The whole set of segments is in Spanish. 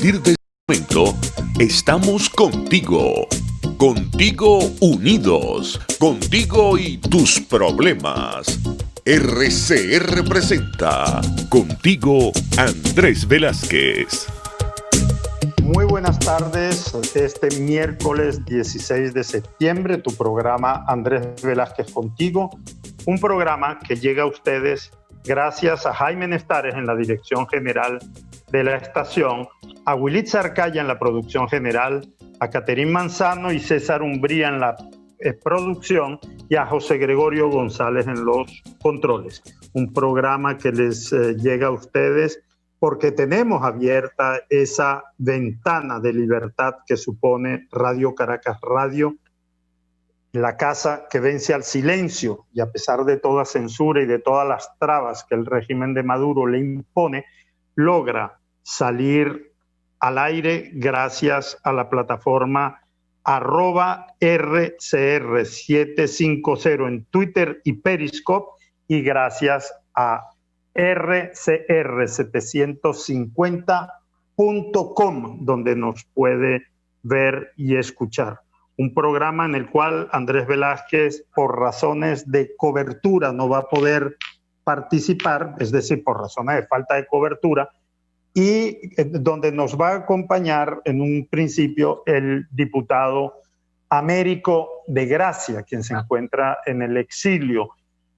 partir de este momento, estamos contigo. Contigo unidos. Contigo y tus problemas. RCR presenta Contigo Andrés Velázquez. Muy buenas tardes. Este miércoles 16 de septiembre, tu programa Andrés Velázquez Contigo. Un programa que llega a ustedes gracias a Jaime Nestares en la dirección general de la estación, a Wilitza Arcaya en la producción general, a Caterín Manzano y César Umbría en la producción y a José Gregorio González en los controles. Un programa que les llega a ustedes porque tenemos abierta esa ventana de libertad que supone Radio Caracas Radio, la casa que vence al silencio y a pesar de toda censura y de todas las trabas que el régimen de Maduro le impone, logra salir al aire gracias a la plataforma @RCR750 en Twitter y Periscope y gracias a rcr750.com, donde nos puede ver y escuchar. Un programa en el cual Andrés Velázquez, por razones de cobertura, no va a poder participar, es decir, por razones de falta de cobertura, y donde nos va a acompañar en un principio el diputado Américo de Gracia, quien se encuentra en el exilio.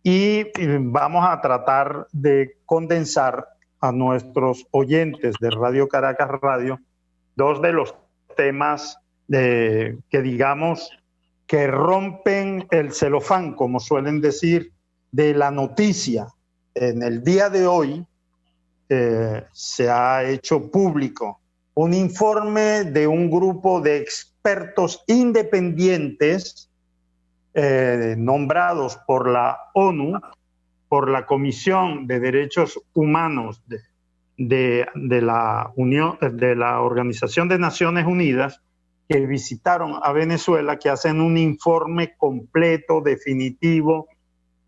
Y vamos a tratar de condensar a nuestros oyentes de Radio Caracas Radio dos de los temas que digamos que rompen el celofán, como suelen decir, de la noticia. En el día de hoy se ha hecho público un informe de un grupo de expertos independientes nombrados por la ONU, por la Comisión de Derechos Humanos de la Organización de Naciones Unidas, que visitaron a Venezuela, que hacen un informe completo, definitivo,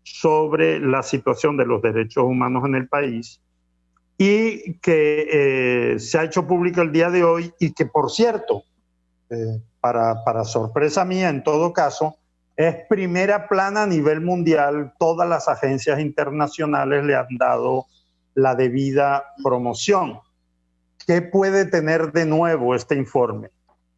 sobre la situación de los derechos humanos en el país y que se ha hecho público el día de hoy y que, por cierto, para sorpresa mía, en todo caso, es primera plana a nivel mundial. Todas las agencias internacionales le han dado la debida promoción. ¿Qué puede tener de nuevo este informe?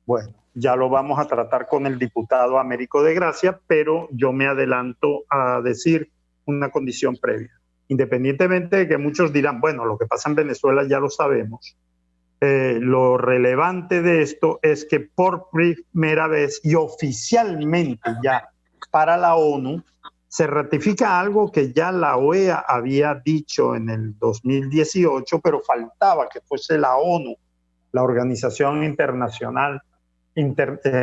Bueno, ya lo vamos a tratar con el diputado Américo de Gracia, pero yo me adelanto a decir una condición previa. Independientemente de que muchos dirán, bueno, lo que pasa en Venezuela ya lo sabemos, lo relevante de esto es que por primera vez y oficialmente ya para la ONU se ratifica algo que ya la OEA había dicho en el 2018, pero faltaba que fuese la ONU, la organización internacional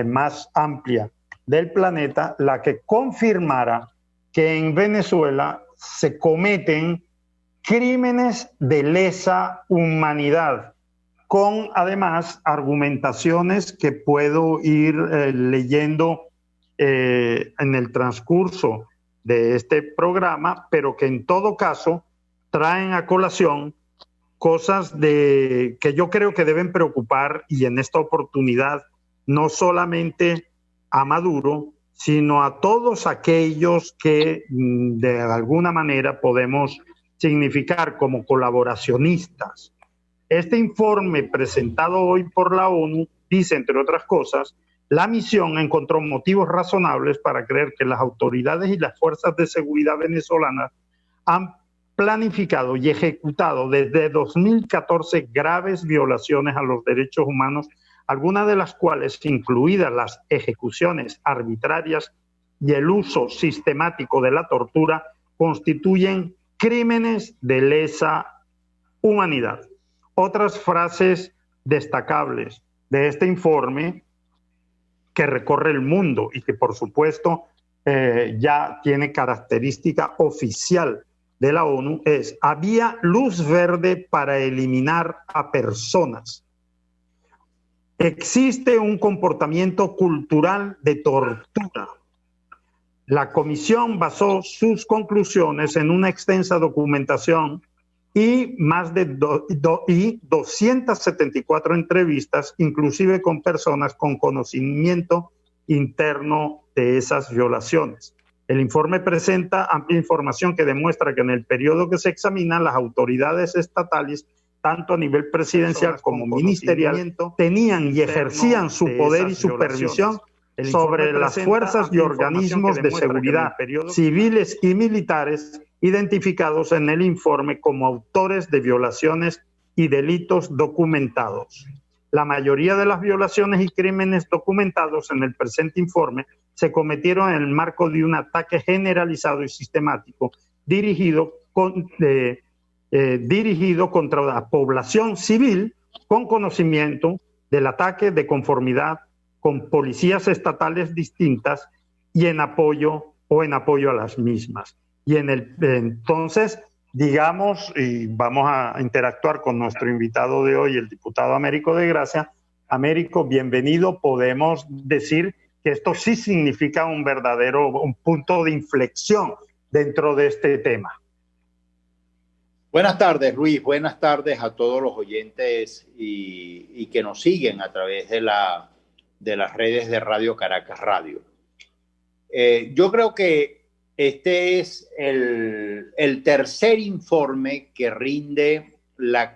más amplia del planeta, la que confirmara que en Venezuela se cometen crímenes de lesa humanidad, con además argumentaciones que puedo ir leyendo en el transcurso de este programa, pero que en todo caso traen a colación cosas que yo creo que deben preocupar, y en esta oportunidad no solamente a Maduro, sino a todos aquellos que de alguna manera podemos significar como colaboracionistas. Este informe presentado hoy por la ONU dice, entre otras cosas, la misión encontró motivos razonables para creer que las autoridades y las fuerzas de seguridad venezolanas han planificado y ejecutado desde 2014 graves violaciones a los derechos humanos, algunas de las cuales, incluidas las ejecuciones arbitrarias y el uso sistemático de la tortura, constituyen crímenes de lesa humanidad. Otras frases destacables de este informe, que recorre el mundo y que por supuesto ya tiene característica oficial de la ONU, es: había luz verde para eliminar a personas. Existe un comportamiento cultural de tortura. La comisión basó sus conclusiones en una extensa documentación y más de 274 entrevistas, inclusive con personas con conocimiento interno de esas violaciones. El informe presenta amplia información que demuestra que en el periodo que se examina, las autoridades estatales, tanto a nivel presidencial como ministerial, tenían y ejercían su poder y supervisión sobre las fuerzas y organismos de seguridad civiles y militares identificados en el informe como autores de violaciones y delitos documentados. La mayoría de las violaciones y crímenes documentados en el presente informe se cometieron en el marco de un ataque generalizado y sistemático dirigido contra la población civil con conocimiento del ataque de conformidad con policías estatales distintas y en apoyo a las mismas. Y entonces, digamos, y vamos a interactuar con nuestro invitado de hoy, el diputado Américo de Gracia. Américo, bienvenido. Podemos decir que esto sí significa un punto de inflexión dentro de este tema. Buenas tardes, Luis. Buenas tardes a todos los oyentes y que nos siguen a través de las redes de Radio Caracas Radio. Yo creo que este es el tercer informe que rinde la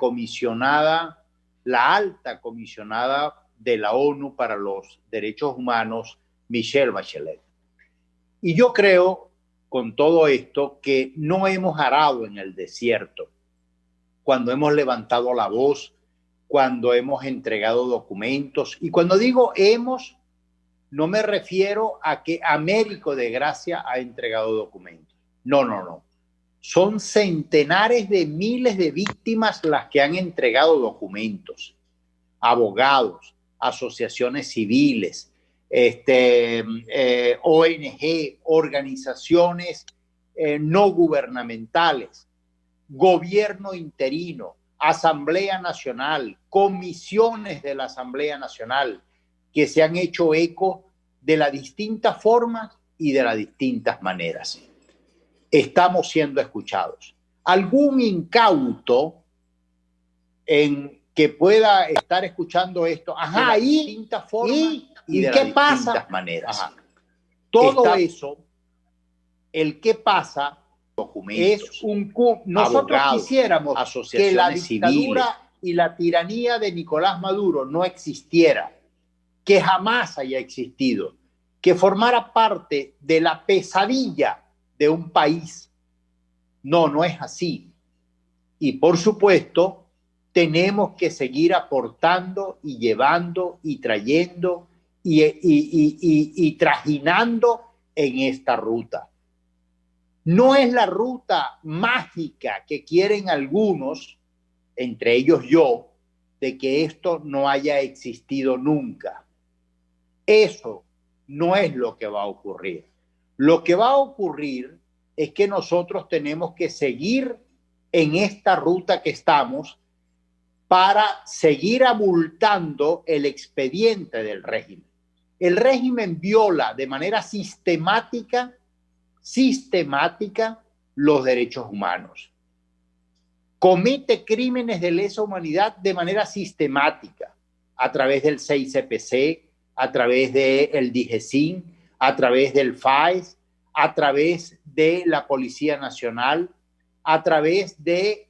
alta comisionada de la ONU para los Derechos Humanos, Michelle Bachelet. Y yo creo, con todo esto, que no hemos arado en el desierto cuando hemos levantado la voz, cuando hemos entregado documentos. Y cuando digo hemos, no me refiero a que Américo de Gracia ha entregado documentos. No. Son centenares de miles de víctimas las que han entregado documentos. Abogados, asociaciones civiles, ONG, organizaciones no gubernamentales, gobierno interino, Asamblea Nacional, comisiones de la Asamblea Nacional, que se han hecho eco de las distintas formas y de las distintas maneras. Estamos siendo escuchados. Algún incauto que pueda estar escuchando esto, de distintas formas y de las distintas maneras. Todo eso, el qué pasa, documentos, nosotros quisiéramos que la dictadura y la tiranía de Nicolás Maduro no existiera, que jamás haya existido, que formara parte de la pesadilla de un país. No es así. Y por supuesto, tenemos que seguir aportando y llevando y trayendo y trajinando en esta ruta. No es la ruta mágica que quieren algunos, entre ellos yo, de que esto no haya existido nunca. Eso no es lo que va a ocurrir. Lo que va a ocurrir es que nosotros tenemos que seguir en esta ruta que estamos para seguir abultando el expediente del régimen. El régimen viola de manera sistemática los derechos humanos. Comete crímenes de lesa humanidad de manera sistemática a través del 6CPC, a través del DIGESIN, a través del FAES, a través de la Policía Nacional, a través de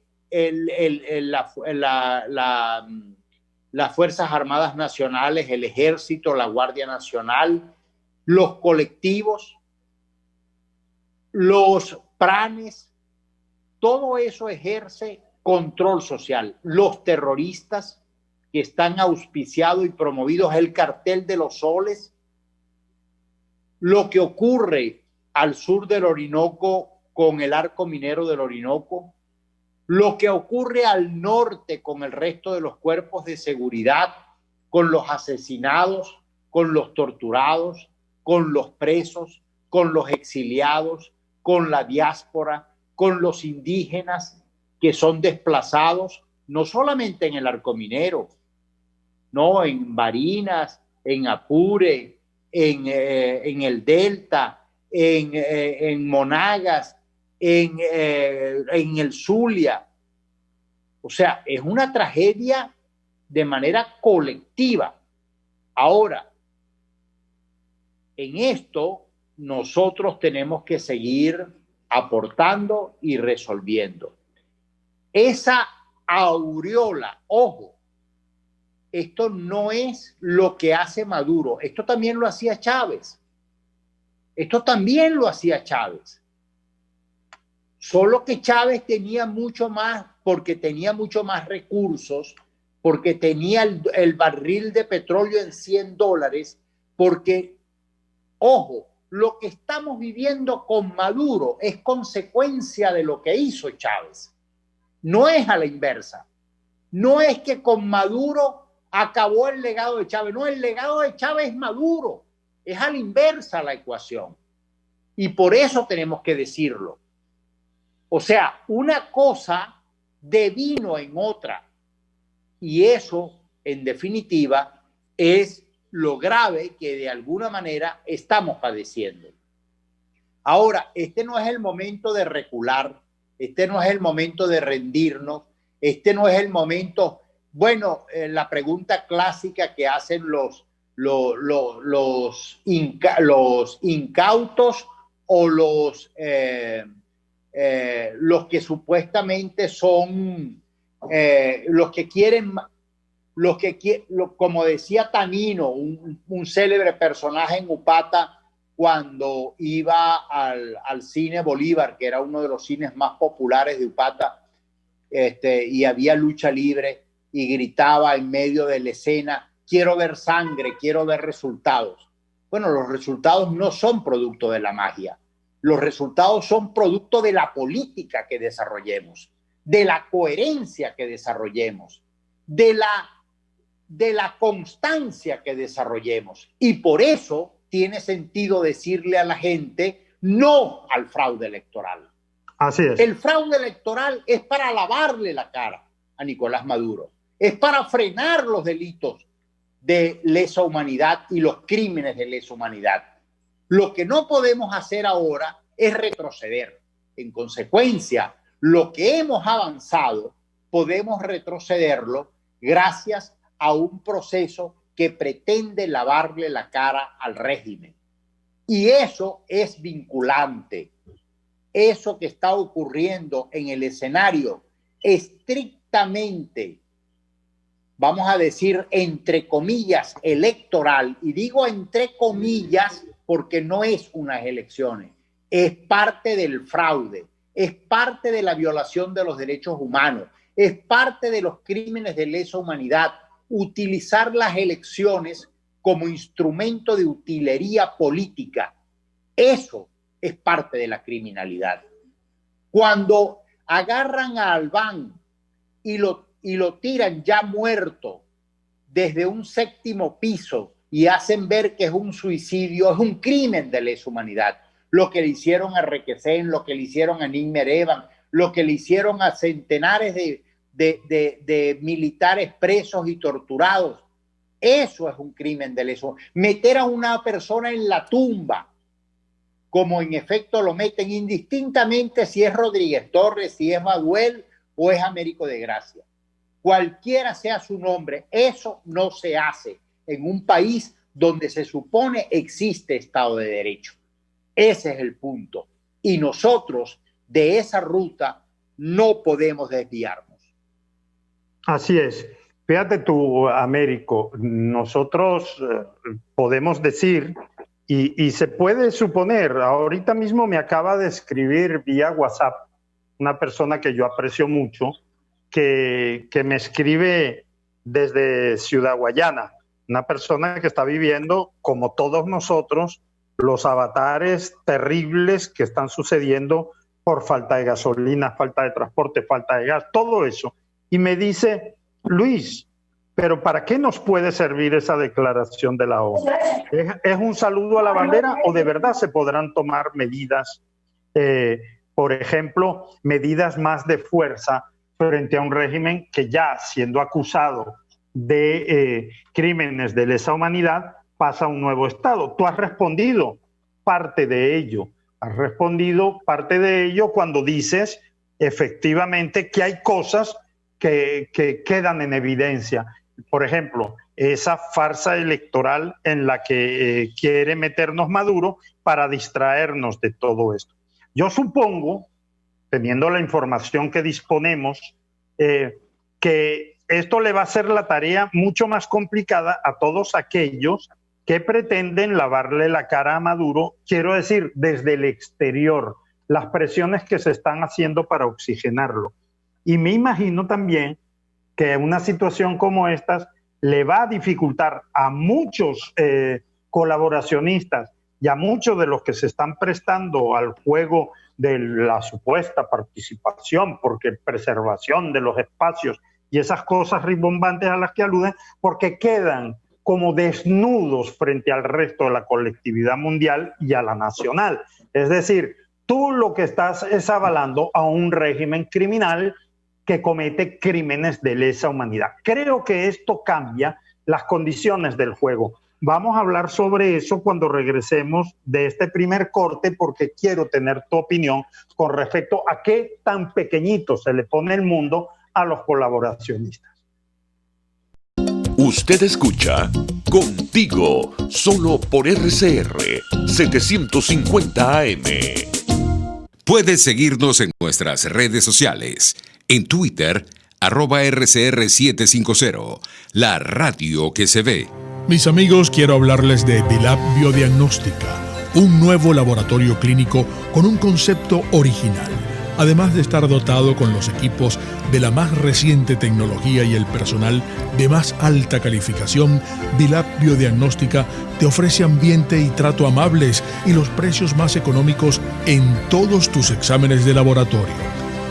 las Fuerzas Armadas Nacionales, el Ejército, la Guardia Nacional, los colectivos, los pranes. Todo eso ejerce control social. Los terroristas que están auspiciados y promovidos, el cartel de los soles, lo que ocurre al sur del Orinoco con el arco minero del Orinoco, lo que ocurre al norte con el resto de los cuerpos de seguridad, con los asesinados, con los torturados, con los presos, con los exiliados, con la diáspora, con los indígenas que son desplazados, no solamente en el arco minero, no, en Barinas, en Apure, en el Delta, en Monagas, en el Zulia, O sea, es una tragedia de manera colectiva. Ahora, en esto nosotros tenemos que seguir aportando y resolviendo. Esa aureola, ojo, esto no es lo que hace Maduro, esto también lo hacía Chávez. Esto también lo hacía Chávez. Solo que Chávez tenía mucho más, porque tenía mucho más recursos, porque tenía el barril de petróleo en $100, porque, ojo, lo que estamos viviendo con Maduro es consecuencia de lo que hizo Chávez. No es a la inversa. No es que con Maduro acabó el legado de Chávez. No, el legado de Chávez es Maduro. Es a la inversa la ecuación. Y por eso tenemos que decirlo. O sea, una cosa devino en otra. Y eso, en definitiva, es lo grave que de alguna manera estamos padeciendo. Ahora, este no es el momento de recular, este no es el momento de rendirnos, este no es el momento, bueno, la pregunta clásica que hacen los incautos o los que supuestamente son los que quieren, como decía Tanino, un célebre personaje en Upata, cuando iba al cine Bolívar, que era uno de los cines más populares de Upata, y había lucha libre, y gritaba en medio de la escena: quiero ver sangre, quiero ver resultados. Bueno, los resultados no son producto de la magia. Los resultados son producto de la política que desarrollemos, de la coherencia que desarrollemos, de la constancia que desarrollemos. Y por eso tiene sentido decirle a la gente no al fraude electoral. Así es. El fraude electoral es para lavarle la cara a Nicolás Maduro, es para frenar los delitos de lesa humanidad y los crímenes de lesa humanidad. Lo que no podemos hacer ahora es retroceder. En consecuencia, lo que hemos avanzado podemos retrocederlo gracias a un proceso que pretende lavarle la cara al régimen. Y eso es vinculante. Eso que está ocurriendo en el escenario estrictamente, vamos a decir, entre comillas, electoral, y digo entre comillas porque no es unas elecciones, es parte del fraude, es parte de la violación de los derechos humanos, es parte de los crímenes de lesa humanidad, utilizar las elecciones como instrumento de utilería política. Eso es parte de la criminalidad. Cuando agarran a Albán y lo tiran ya muerto desde un 7º piso y hacen ver que es un suicidio, es un crimen de lesa humanidad. Lo que le hicieron a Requesén, lo que le hicieron a Níger Evan, lo que le hicieron a centenares de militares presos y torturados, eso es un crimen de lesa humanidad. Meter a una persona en la tumba, como en efecto lo meten, indistintamente si es Rodríguez Torres, si es Maduel o es Américo de Gracia. Cualquiera sea su nombre, eso no se hace en un país donde se supone existe Estado de Derecho. Ese es el punto. Y nosotros de esa ruta no podemos desviarnos. Así es. Fíjate tú, Américo, nosotros podemos decir, y se puede suponer, ahorita mismo me acaba de escribir vía WhatsApp una persona que yo aprecio mucho, que me escribe desde Ciudad Guayana, una persona que está viviendo, como todos nosotros, los avatares terribles que están sucediendo por falta de gasolina, falta de transporte, falta de gas, todo eso. Y me dice: Luis, ¿pero para qué nos puede servir esa declaración de la ONU? ¿Es un saludo a la bandera o de verdad se podrán tomar medidas, por ejemplo, medidas más de fuerza frente a un régimen que ya siendo acusado de crímenes de lesa humanidad pasa a un nuevo estado? Tú has respondido parte de ello. Has respondido parte de ello cuando dices efectivamente que hay cosas que quedan en evidencia. Por ejemplo, esa farsa electoral en la que quiere meternos Maduro para distraernos de todo esto. Yo supongo, teniendo la información que disponemos, que esto le va a hacer la tarea mucho más complicada a todos aquellos que pretenden lavarle la cara a Maduro, quiero decir, desde el exterior, las presiones que se están haciendo para oxigenarlo. Y me imagino también que una situación como esta le va a dificultar a muchos colaboracionistas y a muchos de los que se están prestando al juego de la supuesta participación, porque preservación de los espacios y esas cosas rimbombantes a las que aluden, porque quedan como desnudos frente al resto de la colectividad mundial y a la nacional. Es decir, tú lo que estás es avalando a un régimen criminal que comete crímenes de lesa humanidad. Creo que esto cambia las condiciones del juego. Vamos a hablar sobre eso cuando regresemos de este primer corte, porque quiero tener tu opinión con respecto a qué tan pequeñito se le pone el mundo a los colaboracionistas. Usted escucha Contigo, solo por RCR 750 AM. Puedes seguirnos en nuestras redes sociales. En Twitter, @RCR750, la radio que se ve. Mis amigos, quiero hablarles de Dilab Biodiagnóstica, un nuevo laboratorio clínico con un concepto original. Además de estar dotado con los equipos de la más reciente tecnología y el personal de más alta calificación, Dilab Biodiagnóstica te ofrece ambiente y trato amables y los precios más económicos en todos tus exámenes de laboratorio.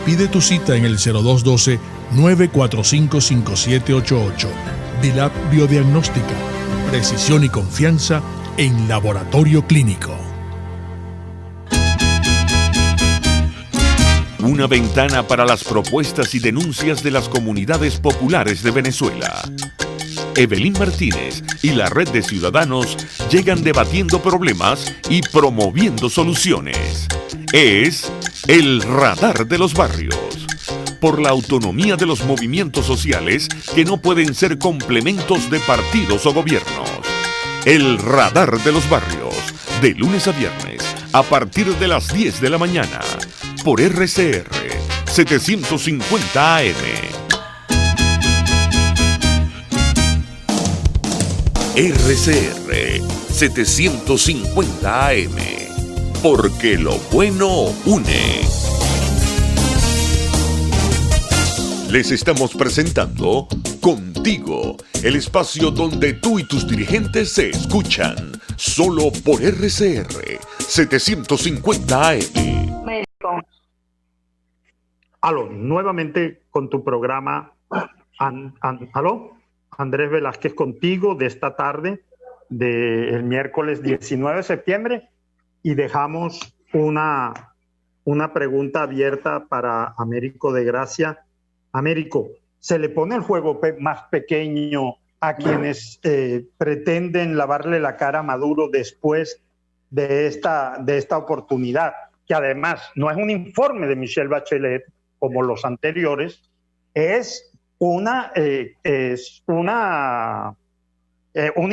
Pide tu cita en el 0212-945-5788. Dilab Biodiagnóstica. Precisión y confianza en laboratorio clínico. Una ventana para las propuestas y denuncias de las comunidades populares de Venezuela. Evelyn Martínez y la Red de Ciudadanos llegan debatiendo problemas y promoviendo soluciones. Es el Radar de los Barrios. Por la autonomía de los movimientos sociales que no pueden ser complementos de partidos o gobiernos. El Radar de los Barrios, de lunes a viernes, a partir de las 10 de la mañana, por RCR 750 AM. RCR 750 AM, porque lo bueno une. Les estamos presentando Contigo, el espacio donde tú y tus dirigentes se escuchan, solo por RCR 750 AM. Aló, nuevamente con tu programa. Aló, Andrés Velázquez contigo de esta tarde, del miércoles 19 de septiembre, y dejamos una pregunta abierta para Américo de Gracia. Américo, ¿se le pone el juego más pequeño a quienes pretenden lavarle la cara a Maduro después de esta oportunidad? Que además no es un informe de Michelle Bachelet como los anteriores, es un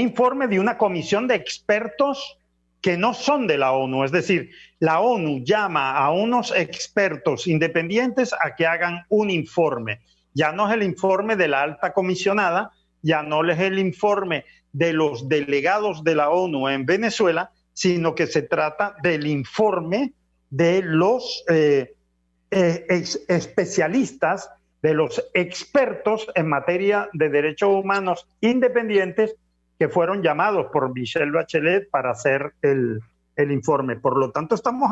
informe de una comisión de expertos que no son de la ONU. Es decir, la ONU llama a unos expertos independientes a que hagan un informe. Ya no es el informe de la alta comisionada, ya no es el informe de los delegados de la ONU en Venezuela, sino que se trata del informe de los especialistas, de los expertos en materia de derechos humanos independientes que fueron llamados por Michelle Bachelet para hacer el informe. Por lo tanto, estamos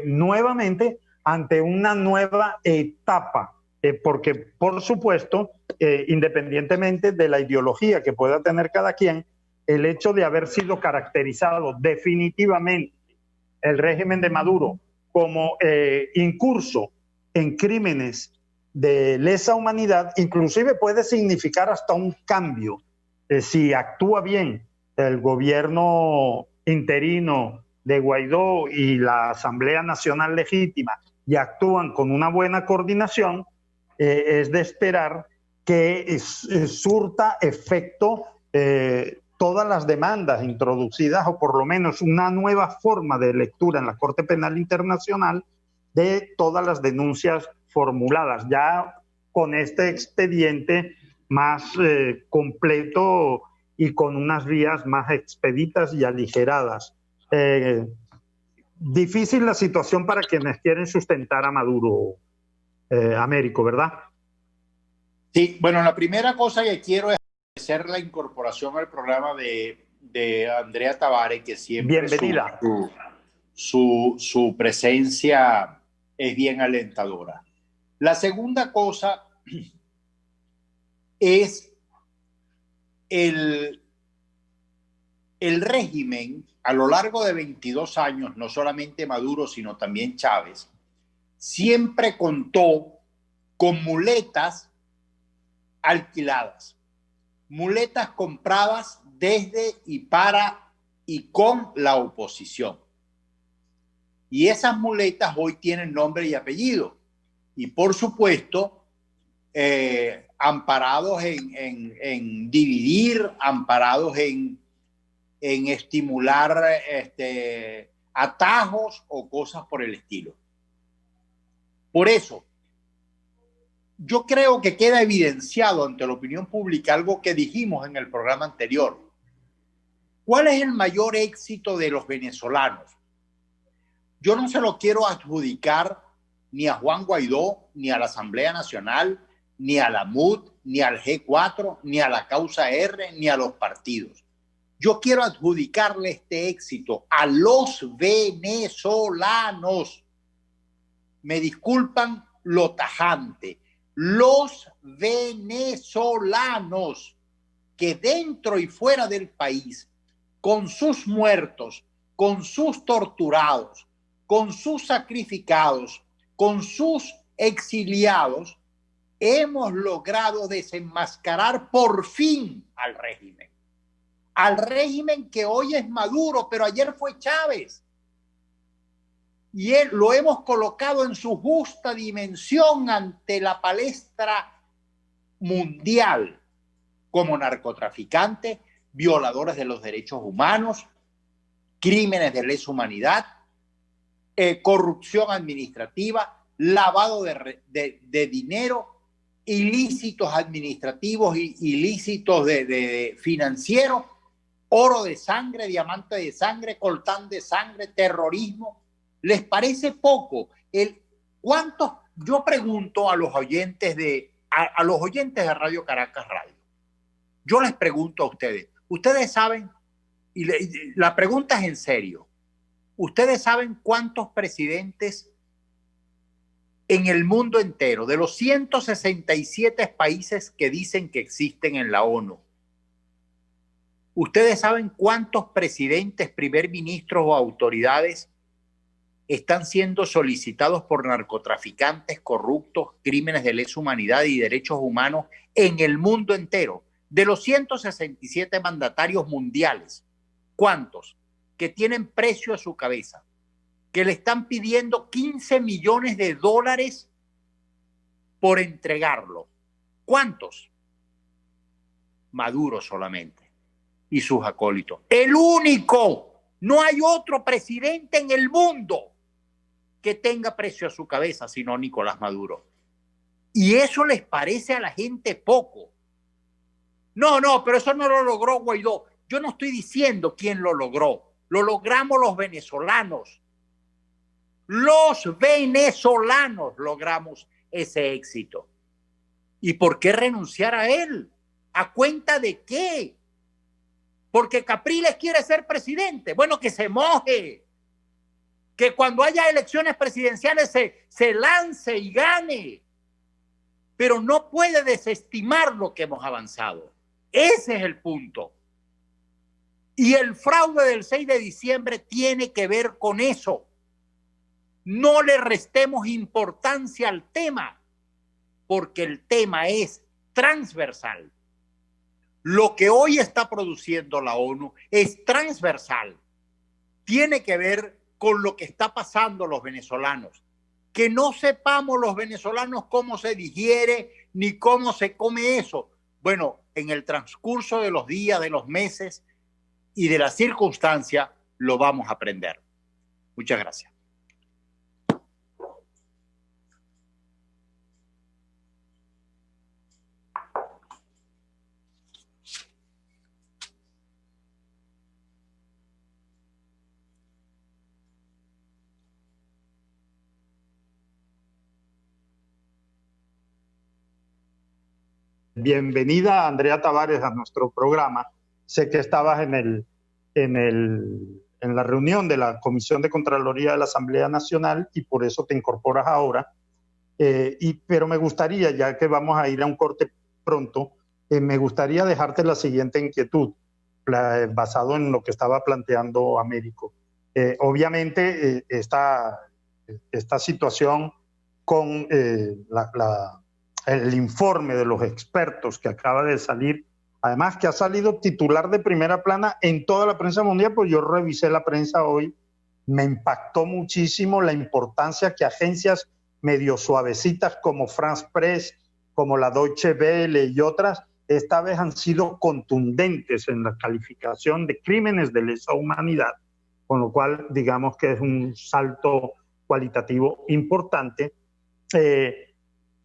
nuevamente ante una nueva etapa, porque por supuesto, independientemente de la ideología que pueda tener cada quien, el hecho de haber sido caracterizado definitivamente el régimen de Maduro como incurso en crímenes de lesa humanidad, inclusive puede significar hasta un cambio. Si actúa bien el gobierno interino de Guaidó y la Asamblea Nacional Legítima y actúan con una buena coordinación, es de esperar que surta efecto todas las demandas introducidas, o por lo menos una nueva forma de lectura en la Corte Penal Internacional de todas las denuncias formuladas, ya con este expediente más completo y con unas vías más expeditas y aligeradas. Difícil la situación para quienes quieren sustentar a Maduro, Américo, ¿verdad? Sí, bueno, la primera cosa que quiero es agradecer la incorporación al programa de Andrea Tavares, que siempre bienvenida. Su presencia es bien alentadora. La segunda cosa es el régimen a lo largo de 22 años, no solamente Maduro, sino también Chávez, siempre contó con muletas alquiladas, muletas compradas desde y para y con la oposición. Y esas muletas hoy tienen nombre y apellido. Y por supuesto, amparados en dividir, amparados en estimular atajos o cosas por el estilo. Por eso, yo creo que queda evidenciado ante la opinión pública algo que dijimos en el programa anterior. ¿Cuál es el mayor éxito de los venezolanos? Yo no se lo quiero adjudicar ni a Juan Guaidó, ni a la Asamblea Nacional, ni a la MUD, ni al G4, ni a la Causa R, ni a los partidos. Yo quiero adjudicarle este éxito a los venezolanos. Me disculpan lo tajante. Los venezolanos que dentro y fuera del país, con sus muertos, con sus torturados, con sus sacrificados, con sus exiliados, hemos logrado desenmascarar por fin al régimen. Al régimen que hoy es Maduro, pero ayer fue Chávez. Y lo hemos colocado en su justa dimensión ante la palestra mundial como narcotraficantes, violadores de los derechos humanos, crímenes de lesa humanidad, corrupción administrativa, lavado de dinero, ilícitos administrativos y ilícitos de financieros, oro de sangre, diamante de sangre, coltán de sangre, terrorismo. ¿Les parece poco? ¿Cuántos? Yo pregunto a los oyentes de Radio Caracas Radio. Yo les pregunto a ustedes. Ustedes saben, y la pregunta es en serio. ¿Ustedes saben cuántos presidentes en el mundo entero, de los 167 países que dicen que existen en la ONU, ustedes saben cuántos presidentes, primer ministros o autoridades están siendo solicitados por narcotraficantes, corruptos, crímenes de lesa humanidad y derechos humanos en el mundo entero? De los 167 mandatarios mundiales, ¿cuántos que tienen precio a su cabeza, que le están pidiendo $15 millones por entregarlo? ¿Cuántos? Maduro solamente y sus acólitos. El único. No hay otro presidente en el mundo que tenga precio a su cabeza sino Nicolás Maduro. Y eso les parece a la gente poco. No, pero eso no lo logró Guaidó. Yo no estoy diciendo quién lo logró. Lo logramos los venezolanos. Los venezolanos logramos ese éxito. ¿Y por qué renunciar a él? ¿A cuenta de qué? Porque Capriles quiere ser presidente. Bueno, que se moje. Que cuando haya elecciones presidenciales se lance y gane. Pero no puede desestimar lo que hemos avanzado. Ese es el punto. Y el fraude del 6 de diciembre tiene que ver con eso. No le restemos importancia al tema, porque el tema es transversal. Lo que hoy está produciendo la ONU es transversal. Tiene que ver con lo que está pasando los venezolanos. que no sepamos los venezolanos cómo se digiere ni cómo se come eso. Bueno, en el transcurso de los días, de los meses y de las circunstancias, lo vamos a aprender. Muchas gracias. Bienvenida, Andrea Tavares, a nuestro programa. Sé que estabas en la reunión de la Comisión de Contraloría de la Asamblea Nacional y por eso te incorporas ahora. Pero me gustaría, ya que vamos a ir a un corte pronto, me gustaría dejarte la siguiente inquietud, basado en lo que estaba planteando Américo. Obviamente, esta situación con el informe de los expertos que acaba de salir, además que ha salido titular de primera plana en toda la prensa mundial, pues yo revisé la prensa hoy, me impactó muchísimo la importancia que agencias medio suavecitas como France Press, como la Deutsche Welle y otras, esta vez han sido contundentes en la calificación de crímenes de lesa humanidad, con lo cual digamos que es un salto cualitativo importante.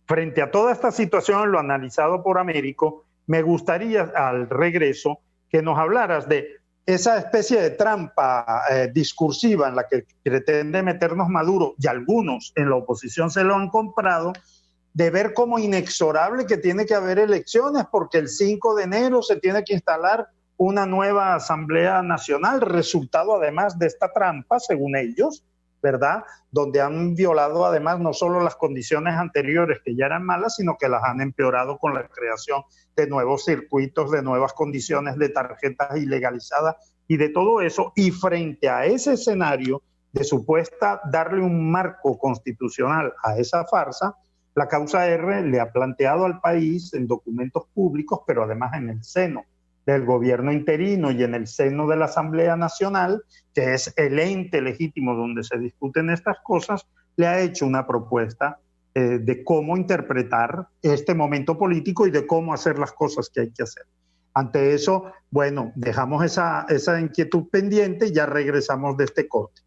Frente a toda esta situación, lo analizado por Américo, me gustaría al regreso que nos hablaras de esa especie de trampa discursiva en la que pretende meternos Maduro, y algunos en la oposición se lo han comprado, de ver como inexorable que tiene que haber elecciones porque el 5 de enero se tiene que instalar una nueva Asamblea Nacional, resultado además de esta trampa, según ellos, ¿verdad? Donde han violado además no solo las condiciones anteriores que ya eran malas, sino que las han empeorado con la creación de nuevos circuitos, de nuevas condiciones de tarjetas ilegalizadas y de todo eso. Y frente a ese escenario de supuesta darle un marco constitucional a esa farsa, la causa R le ha planteado al país en documentos públicos, pero además en el seno del gobierno interino y en el seno de la Asamblea Nacional, que es el ente legítimo donde se discuten estas cosas, le ha hecho una propuesta de cómo interpretar este momento político y de cómo hacer las cosas que hay que hacer. Ante eso, bueno, dejamos esa inquietud pendiente y ya regresamos de este corte.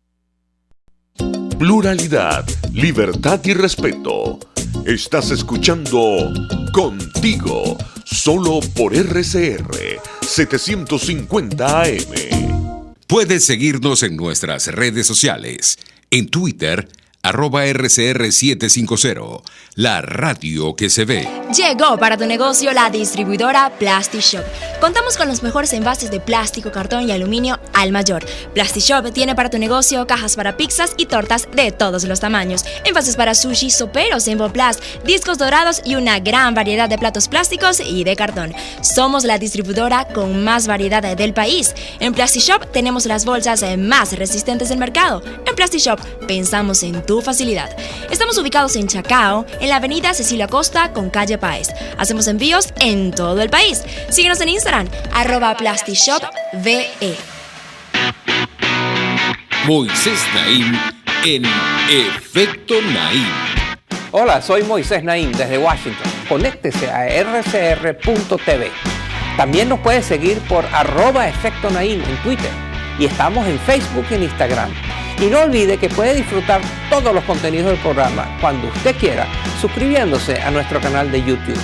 Pluralidad, libertad y respeto. Estás escuchando Contigo, solo por RCR 750 AM. Puedes seguirnos en nuestras redes sociales. En Twitter, @RCR750, la radio que se ve. Llegó para tu negocio la distribuidora PlastiShop. Contamos con los mejores envases de plástico, cartón y aluminio al mayor. PlastiShop tiene para tu negocio cajas para pizzas y tortas de todos los tamaños, envases para sushi, soperos en Emboplast, discos dorados y una gran variedad de platos plásticos y de cartón. Somos la distribuidora con más variedad del país. En PlastiShop tenemos las bolsas más resistentes del mercado. En PlastiShop pensamos en tu facilidad. Estamos ubicados en Chacao, en la avenida Cecilia Costa con calle Páez. Hacemos envíos en todo el país. Síguenos en Instagram, @PlastiShopVE. Moisés Naim en Efecto Naim. Hola, soy Moisés Naim desde Washington. Conéctese a rcr.tv. También nos puede seguir por @Efecto Naim en Twitter. Y estamos en Facebook y en Instagram. Y no olvide que puede disfrutar todos los contenidos del programa cuando usted quiera, suscribiéndose a nuestro canal de YouTube.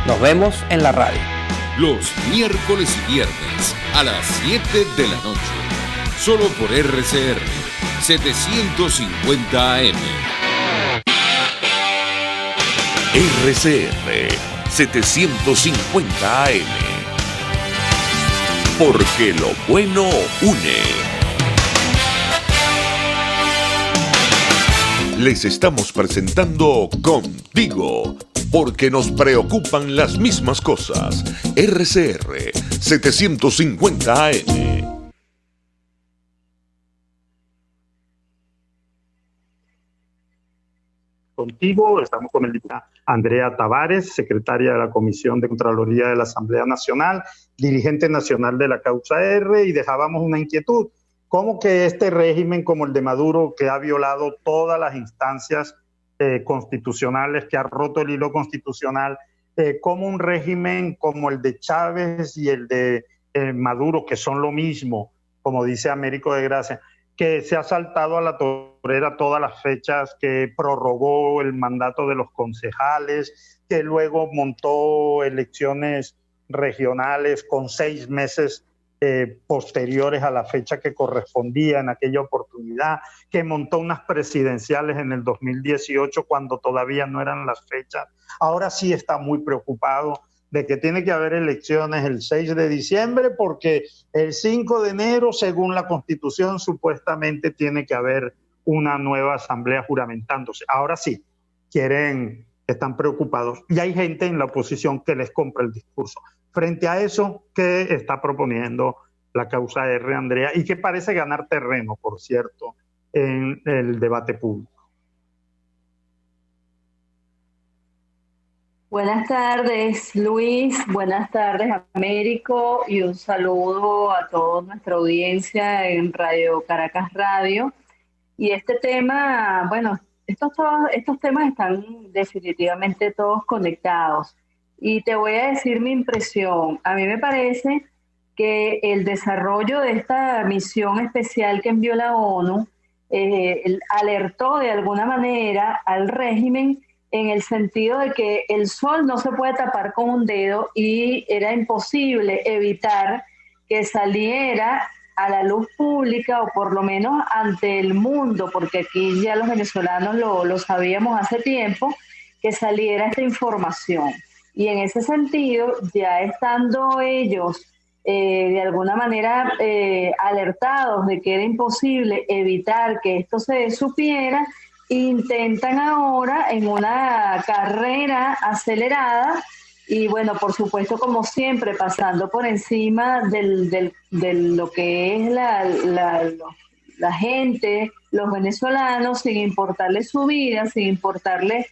Nos vemos en la radio. Los miércoles y viernes a las 7 de la noche. Solo por RCR 750 AM. RCR 750 AM. Porque lo bueno une. Les estamos presentando Contigo, porque nos preocupan las mismas cosas. RCR 750 AM. Contigo, estamos con el diputado Andrea Tavares, secretaria de la Comisión de Contraloría de la Asamblea Nacional, dirigente nacional de la causa R, y dejábamos una inquietud. ¿Cómo que este régimen como el de Maduro, que ha violado todas las instancias constitucionales, que ha roto el hilo constitucional, como un régimen como el de Chávez y el de Maduro, que son lo mismo, como dice Américo de Gracia, que se ha saltado a la torera todas las fechas, que prorrogó el mandato de los concejales, que luego montó elecciones regionales con 6 meses posteriores a la fecha que correspondía en aquella oportunidad, que montó unas presidenciales en el 2018 cuando todavía no eran las fechas. Ahora sí está muy preocupado de que tiene que haber elecciones el 6 de diciembre porque el 5 de enero, según la Constitución, supuestamente tiene que haber una nueva asamblea juramentándose. Ahora sí, están preocupados. Y hay gente en la oposición que les compra el discurso. Frente a eso, ¿qué está proponiendo la causa R, Andrea? Y que parece ganar terreno, por cierto, en el debate público. Buenas tardes, Luis. Buenas tardes, Américo. Y un saludo a toda nuestra audiencia en Radio Caracas Radio. Y este tema, bueno, estos temas están definitivamente todos conectados. Y te voy a decir mi impresión. A mí me parece que el desarrollo de esta misión especial que envió la ONU alertó de alguna manera al régimen en el sentido de que el sol no se puede tapar con un dedo y era imposible evitar que saliera a la luz pública o por lo menos ante el mundo, porque aquí ya los venezolanos lo sabíamos hace tiempo, que saliera esta información. Y en ese sentido, ya estando ellos de alguna manera alertados de que era imposible evitar que esto se supiera, intentan ahora en una carrera acelerada y bueno, por supuesto, como siempre, pasando por encima de lo que es la gente, los venezolanos, sin importarles su vida, sin importarles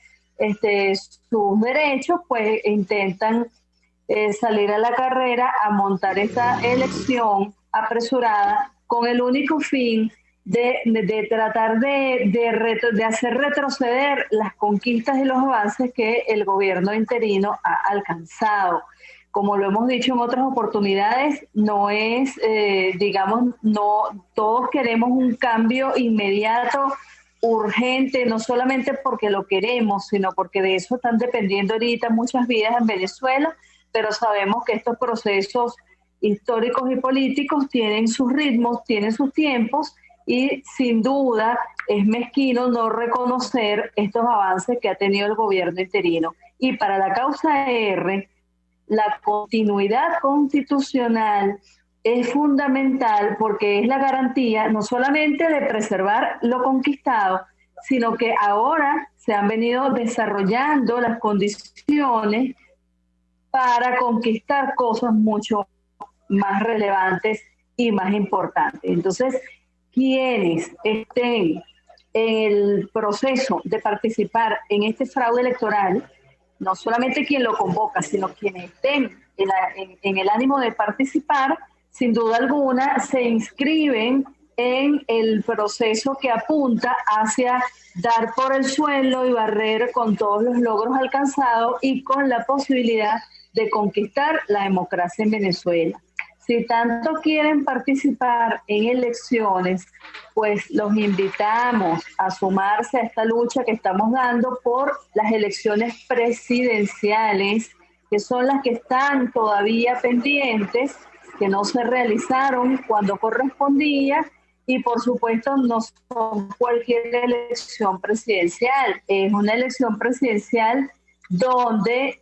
sus derechos, pues intentan salir a la carrera a montar esta elección apresurada con el único fin de tratar de hacer retroceder las conquistas y los avances que el gobierno interino ha alcanzado. Como lo hemos dicho en otras oportunidades, no es, no todos queremos un cambio inmediato, urgente, no solamente porque lo queremos, sino porque de eso están dependiendo ahorita muchas vidas en Venezuela, pero sabemos que estos procesos históricos y políticos tienen sus ritmos, tienen sus tiempos, y sin duda es mezquino no reconocer estos avances que ha tenido el gobierno interino. Y para la causa R, la continuidad constitucional es fundamental porque es la garantía no solamente de preservar lo conquistado, sino que ahora se han venido desarrollando las condiciones para conquistar cosas mucho más relevantes y más importantes. Entonces, quienes estén en el proceso de participar en este fraude electoral, no solamente quien lo convoca, sino quienes estén en el ánimo de participar, sin duda alguna se inscriben en el proceso que apunta hacia dar por el suelo y barrer con todos los logros alcanzados y con la posibilidad de conquistar la democracia en Venezuela. Si tanto quieren participar en elecciones, pues los invitamos a sumarse a esta lucha que estamos dando por las elecciones presidenciales, que son las que están todavía pendientes, que no se realizaron cuando correspondía, y por supuesto no son cualquier elección presidencial, es una elección presidencial donde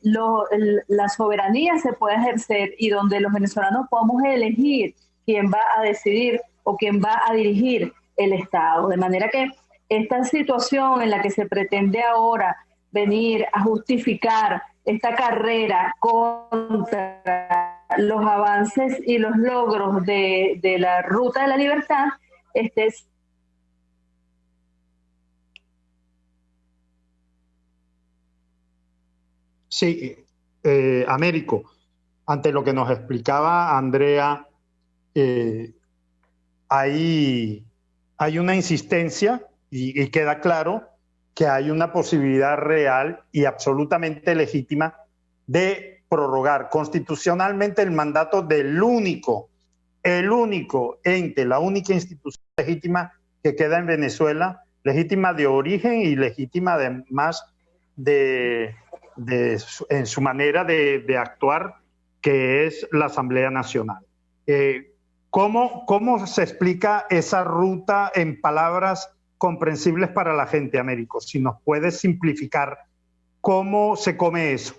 la soberanía se puede ejercer y donde los venezolanos podamos elegir quién va a decidir o quién va a dirigir el Estado. De manera que esta situación en la que se pretende ahora venir a justificar esta carrera contra los avances y los logros de la ruta de la libertad, Sí, Américo, ante lo que nos explicaba Andrea, hay una insistencia y queda claro que hay una posibilidad real y absolutamente legítima de prorrogar constitucionalmente el mandato del único ente, la única institución legítima que queda en Venezuela, legítima de origen y legítima además en su manera de actuar, que es la Asamblea Nacional. ¿Cómo se explica esa ruta en palabras comprensibles para la gente, Américo? Si nos puedes simplificar, ¿cómo se come eso?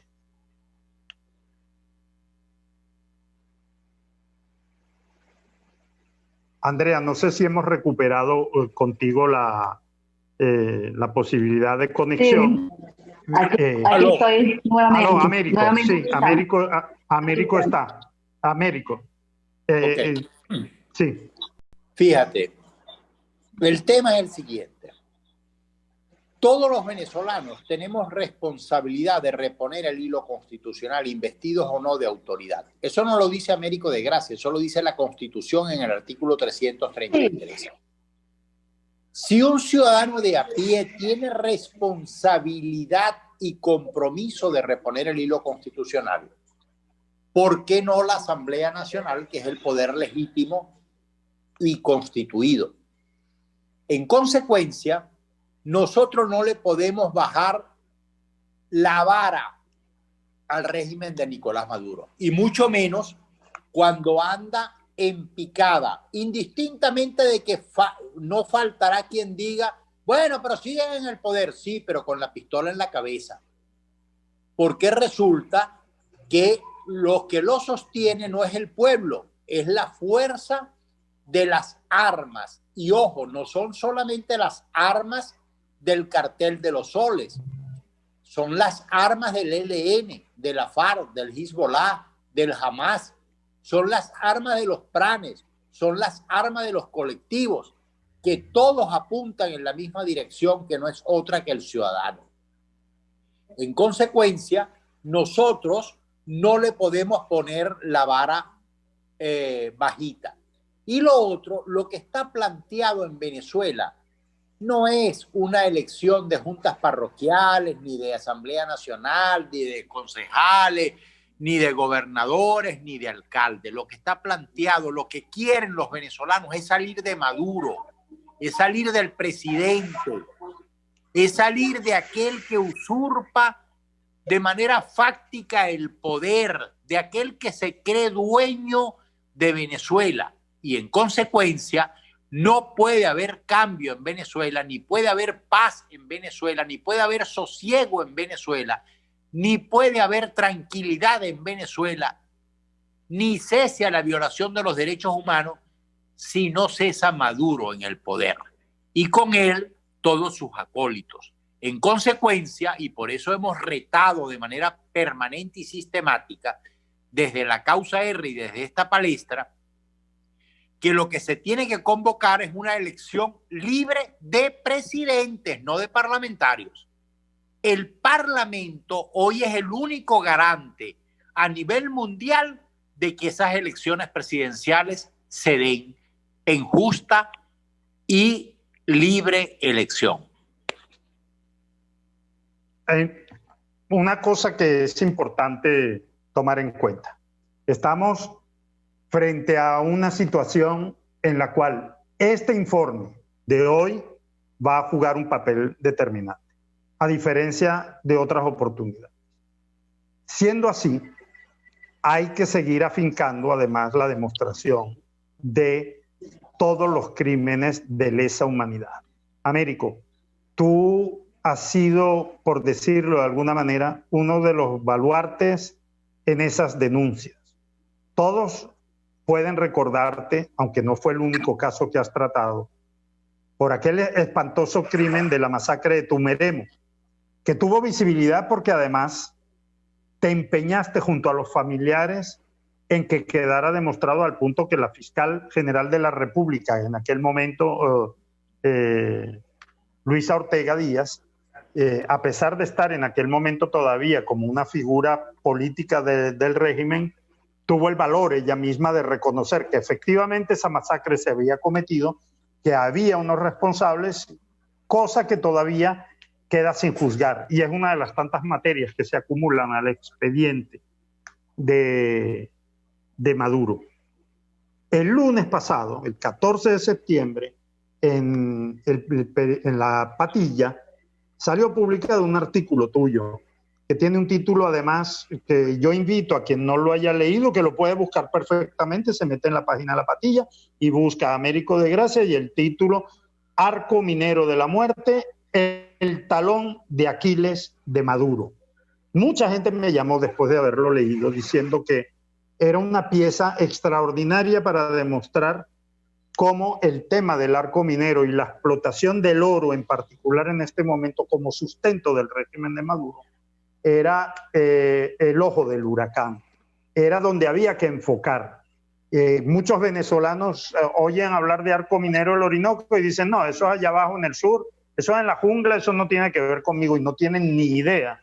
Andrea, no sé si hemos recuperado contigo la posibilidad de conexión. Sí. Aquí estoy nuevamente. Américo, nuevamente sí, Américo está. Américo. Okay. Sí. Fíjate, el tema es el siguiente. Todos los venezolanos tenemos responsabilidad de reponer el hilo constitucional, investidos o no de autoridad. Eso no lo dice Américo de Gracia, eso lo dice la Constitución en el artículo 333. Si un ciudadano de a pie tiene responsabilidad y compromiso de reponer el hilo constitucional, ¿por qué no la Asamblea Nacional, que es el poder legítimo y constituido? En consecuencia, nosotros no le podemos bajar la vara al régimen de Nicolás Maduro, y mucho menos cuando anda en picada, indistintamente de que no faltará quien diga, bueno, pero siguen en el poder, sí, pero con la pistola en la cabeza, porque resulta que lo que lo sostiene no es el pueblo, es la fuerza de las armas. Y ojo, no son solamente las armas del cartel de los soles, son las armas del ELN, de la FARC, del Hezbollah, del Hamas, son las armas de los pranes, son las armas de los colectivos, que todos apuntan en la misma dirección, que no es otra que el ciudadano. En consecuencia, nosotros no le podemos poner la vara bajita. Y lo otro, lo que está planteado en Venezuela no es una elección de juntas parroquiales, ni de Asamblea Nacional, ni de concejales, ni de gobernadores, ni de alcaldes. Lo que está planteado, lo que quieren los venezolanos es salir de Maduro, es salir del presidente, es salir de aquel que usurpa de manera fáctica el poder, de aquel que se cree dueño de Venezuela. Y en consecuencia, no puede haber cambio en Venezuela, ni puede haber paz en Venezuela, ni puede haber sosiego en Venezuela, ni puede haber tranquilidad en Venezuela, ni cese la violación de los derechos humanos si no cesa Maduro en el poder. Y con él todos sus acólitos. En consecuencia, y por eso hemos retado de manera permanente y sistemática, desde la causa R y desde esta palestra, que lo que se tiene que convocar es una elección libre de presidentes, no de parlamentarios. El Parlamento hoy es el único garante a nivel mundial de que esas elecciones presidenciales se den en justa y libre elección. Una cosa que es importante tomar en cuenta. Estamos frente a una situación en la cual este informe de hoy va a jugar un papel determinante, a diferencia de otras oportunidades. Siendo así, hay que seguir afincando además la demostración de todos los crímenes de lesa humanidad. Américo, tú has sido, por decirlo de alguna manera, uno de los baluartes en esas denuncias. Todos pueden recordarte, aunque no fue el único caso que has tratado, por aquel espantoso crimen de la masacre de Tumeremo, que tuvo visibilidad porque además te empeñaste junto a los familiares en que quedara demostrado, al punto que la fiscal general de la República, en aquel momento Luisa Ortega Díaz, a pesar de estar en aquel momento todavía como una figura política del régimen, tuvo el valor ella misma de reconocer que efectivamente esa masacre se había cometido, que había unos responsables, cosa que todavía queda sin juzgar y es una de las tantas materias que se acumulan al expediente de Maduro. El lunes pasado, el 14 de septiembre, en la Patilla, salió publicado un artículo tuyo que tiene un título, además, que yo invito a quien no lo haya leído, que lo puede buscar perfectamente, se mete en la página de La Patilla y busca Américo de Gracia y el título Arco Minero de la Muerte, el talón de Aquiles de Maduro. Mucha gente me llamó después de haberlo leído diciendo que era una pieza extraordinaria para demostrar cómo el tema del arco minero y la explotación del oro en particular en este momento como sustento del régimen de Maduro era el ojo del huracán, era donde había que enfocar. Muchos venezolanos oyen hablar de arco minero del Orinoco y dicen, no, eso es allá abajo en el sur, eso es en la jungla, eso no tiene que ver conmigo, y no tienen ni idea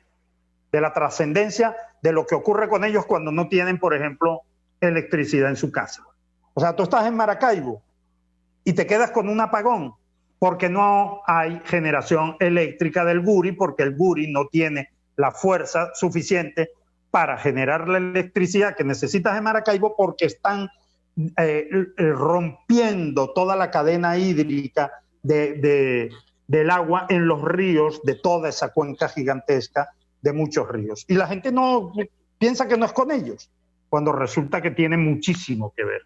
de la trascendencia de lo que ocurre con ellos cuando no tienen, por ejemplo, electricidad en su casa. O sea, tú estás en Maracaibo y te quedas con un apagón porque no hay generación eléctrica del Guri, porque el Guri no tiene la fuerza suficiente para generar la electricidad que necesitas en Maracaibo, porque están rompiendo toda la cadena hídrica del agua en los ríos, de toda esa cuenca gigantesca de muchos ríos. Y la gente no piensa que no es con ellos, cuando resulta que tiene muchísimo que ver.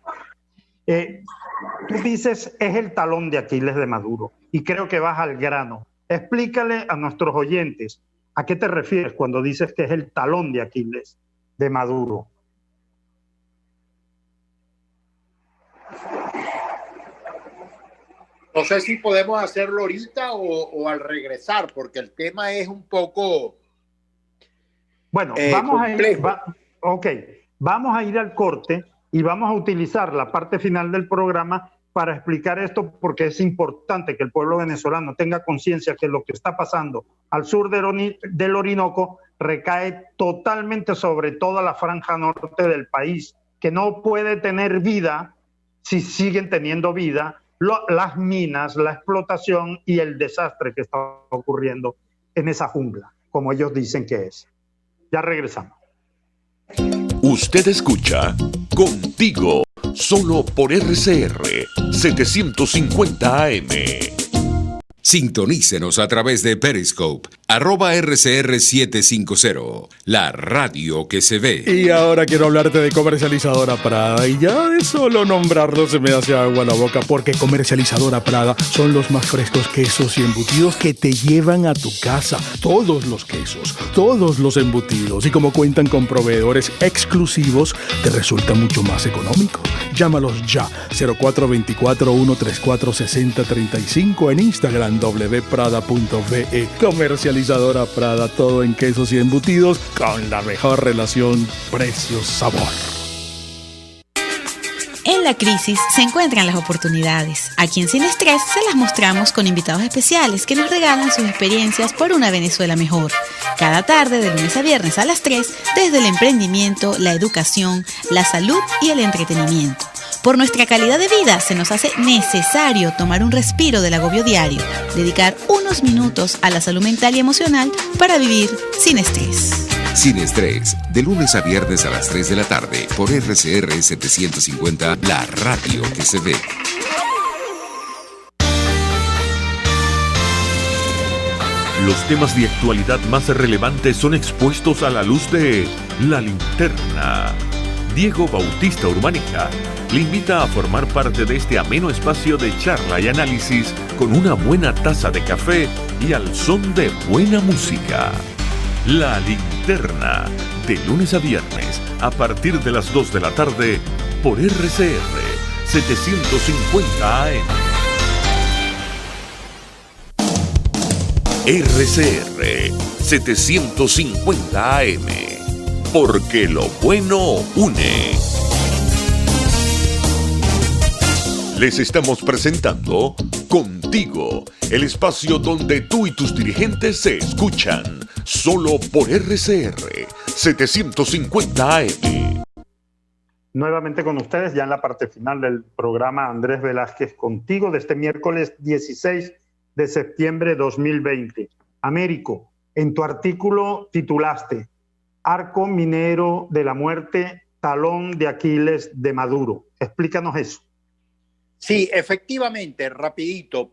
Tú dices, es el talón de Aquiles de Maduro, y creo que vas al grano. Explícale a nuestros oyentes a qué te refieres cuando dices que es el talón de Aquiles de Maduro. No sé si podemos hacerlo ahorita o al regresar, porque el tema es un poco... Bueno, vamos a ir al corte y vamos a utilizar la parte final del programa para explicar esto, porque es importante que el pueblo venezolano tenga conciencia que lo que está pasando al sur del Orinoco recae totalmente sobre toda la franja norte del país, que no puede tener vida si siguen teniendo vida las minas, la explotación y el desastre que está ocurriendo en esa jungla, como ellos dicen que es. Ya regresamos. Usted escucha Contigo, solo por RCR 750 AM. Sintonícenos a través de Periscope, @RCR750, la radio que se ve. Y ahora quiero hablarte de Comercializadora Prada, y ya de solo nombrarlo se me hace agua la boca, porque Comercializadora Prada son los más frescos quesos y embutidos que te llevan a tu casa. Todos los quesos, todos los embutidos, y como cuentan con proveedores exclusivos, te resulta mucho más económico. Llámalos ya, 0424-134-6035, en Instagram wprada.ve. Comercializadora Prada, todo en quesos y embutidos con la mejor relación precio-sabor. En la crisis se encuentran las oportunidades. Aquí en Sin Estrés se las mostramos con invitados especiales que nos regalan sus experiencias por una Venezuela mejor. Cada tarde, de lunes a viernes a las 3, desde el emprendimiento, la educación, la salud y el entretenimiento. Por nuestra calidad de vida se nos hace necesario tomar un respiro del agobio diario, dedicar unos minutos a la salud mental y emocional para vivir sin estrés. Sin Estrés, de lunes a viernes a las 3 de la tarde por RCR 750, la radio que se ve. Los temas de actualidad más relevantes son expuestos a la luz de La Linterna. Diego Bautista Urbanica le invita a formar parte de este ameno espacio de charla y análisis con una buena taza de café y al son de buena música. La Linterna, de lunes a viernes, a partir de las 2 de la tarde, por RCR 750 AM. RCR 750 AM, porque lo bueno une. Les estamos presentando Contigo, el espacio donde tú y tus dirigentes se escuchan, solo por RCR 750 AM. Nuevamente con ustedes, ya en la parte final del programa, Andrés Velázquez Contigo, de este miércoles 16 de septiembre de 2020. Américo, en tu artículo titulaste Arco minero de la muerte, talón de Aquiles de Maduro. Explícanos eso. Sí, efectivamente, rapidito,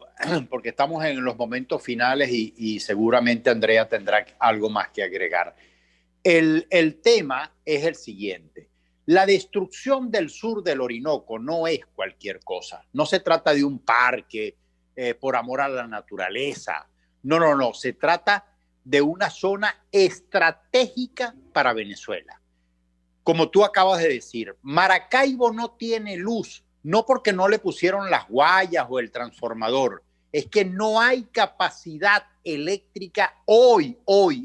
porque estamos en los momentos finales y seguramente Andrea tendrá algo más que agregar. El tema es el siguiente. La destrucción del sur del Orinoco no es cualquier cosa. No se trata de un parque por amor a la naturaleza. No. Se trata de una zona estratégica para Venezuela. Como tú acabas de decir, Maracaibo no tiene luz, no porque no le pusieron las guayas o el transformador, es que no hay capacidad eléctrica hoy,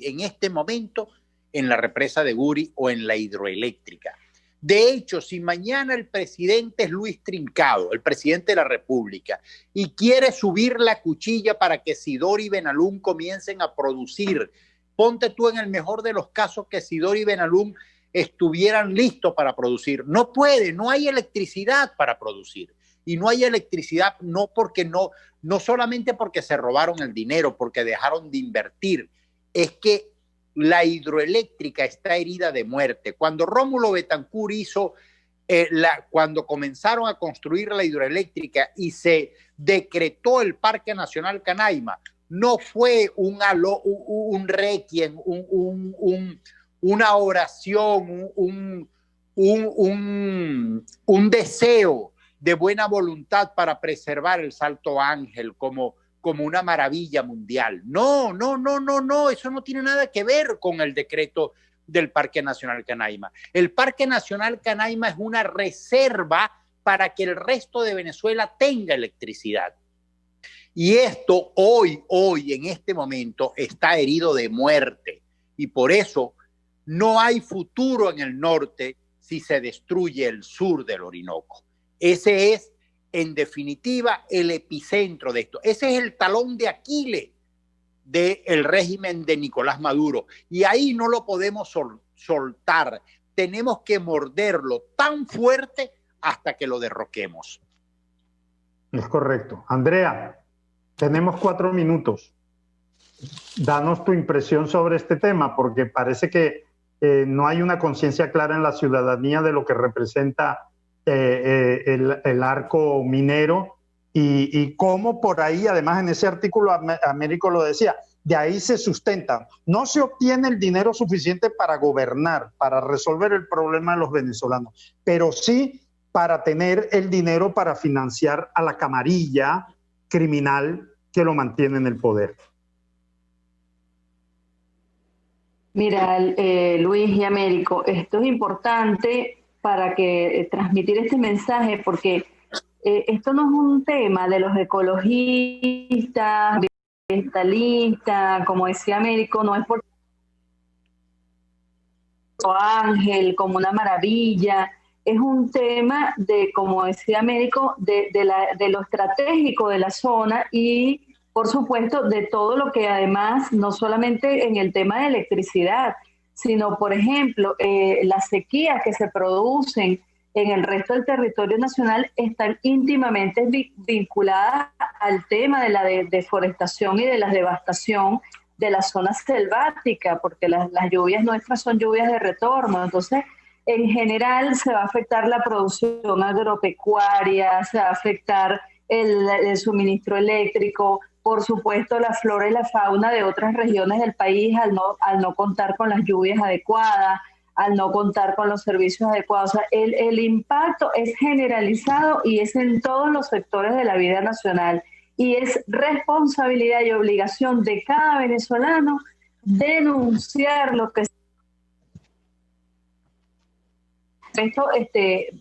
en este momento, en la represa de Guri o en la hidroeléctrica. De hecho, si mañana el presidente es Luis Trincado, el presidente de la República, y quiere subir la cuchilla para que Sidori y Benalún comiencen a producir, ponte tú en el mejor de los casos que Sidori y Benalún estuvieran listos para producir. No puede, no hay electricidad para producir. Y no hay electricidad no solamente porque se robaron el dinero, porque dejaron de invertir, es que la hidroeléctrica está herida de muerte. Cuando Rómulo Betancourt cuando comenzaron a construir la hidroeléctrica y se decretó el Parque Nacional Canaima, no fue un requiem, una oración, un deseo de buena voluntad para preservar el Salto Ángel como una maravilla mundial. No, eso no tiene nada que ver con el decreto del Parque Nacional Canaima. El Parque Nacional Canaima es una reserva para que el resto de Venezuela tenga electricidad. Y esto hoy, en este momento, está herido de muerte. Y por eso no hay futuro en el norte si se destruye el sur del Orinoco. Ese es, en definitiva, el epicentro de esto. Ese es el talón de Aquiles del régimen de Nicolás Maduro. Y ahí no lo podemos soltar. Tenemos que morderlo tan fuerte hasta que lo derroquemos. Es correcto. Andrea, tenemos 4 minutos. Danos tu impresión sobre este tema, porque parece que no hay una conciencia clara en la ciudadanía de lo que representa el arco minero y cómo por ahí, además en ese artículo Américo lo decía, de ahí se sustentan. No se obtiene el dinero suficiente para gobernar, para resolver el problema de los venezolanos, pero sí para tener el dinero para financiar a la camarilla criminal que lo mantiene en el poder. Mira, Luis y Américo, esto es importante para que transmitir este mensaje, porque esto no es un tema de los ecologistas, ambientalistas, como decía Américo, no es por Ángel como una maravilla, es un tema de, como decía Américo, de lo estratégico de la zona y, por supuesto, de todo lo que además, no solamente en el tema de electricidad, sino, por ejemplo, las sequías que se producen en el resto del territorio nacional están íntimamente vinculadas al tema de la deforestación y de la devastación de las zonas selváticas, porque las lluvias nuestras son lluvias de retorno. Entonces, en general se va a afectar la producción agropecuaria, se va a afectar el suministro eléctrico, por supuesto la flora y la fauna de otras regiones del país al no contar con las lluvias adecuadas, al no contar con los servicios adecuados. O sea, el impacto es generalizado y es en todos los sectores de la vida nacional. Y es responsabilidad y obligación de cada venezolano denunciar lo que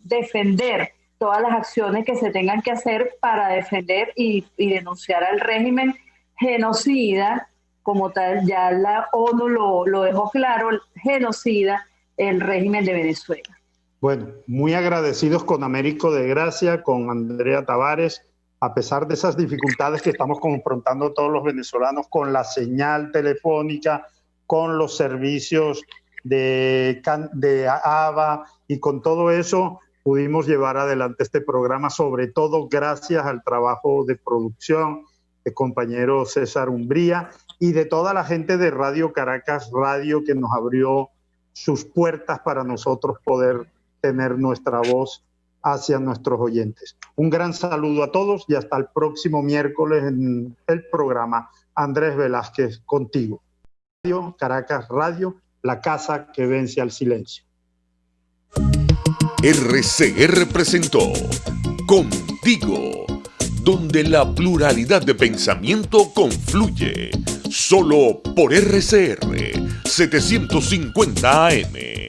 defender todas las acciones que se tengan que hacer para defender y denunciar al régimen genocida, como tal, ya la ONU lo dejó claro, genocida, el régimen de Venezuela. Bueno, muy agradecidos con Américo de Gracia, con Andrea Tavares, a pesar de esas dificultades que estamos confrontando todos los venezolanos con la señal telefónica, con los servicios de ABA y con todo eso pudimos llevar adelante este programa, sobre todo gracias al trabajo de producción del compañero César Umbría y de toda la gente de Radio Caracas Radio que nos abrió sus puertas para nosotros poder tener nuestra voz hacia nuestros oyentes. Un gran saludo a todos y hasta el próximo miércoles en el programa Andrés Velázquez contigo. Radio Caracas Radio, la casa que vence al silencio. RCR presentó Contigo, donde la pluralidad de pensamiento confluye. Solo por RCR 750 AM.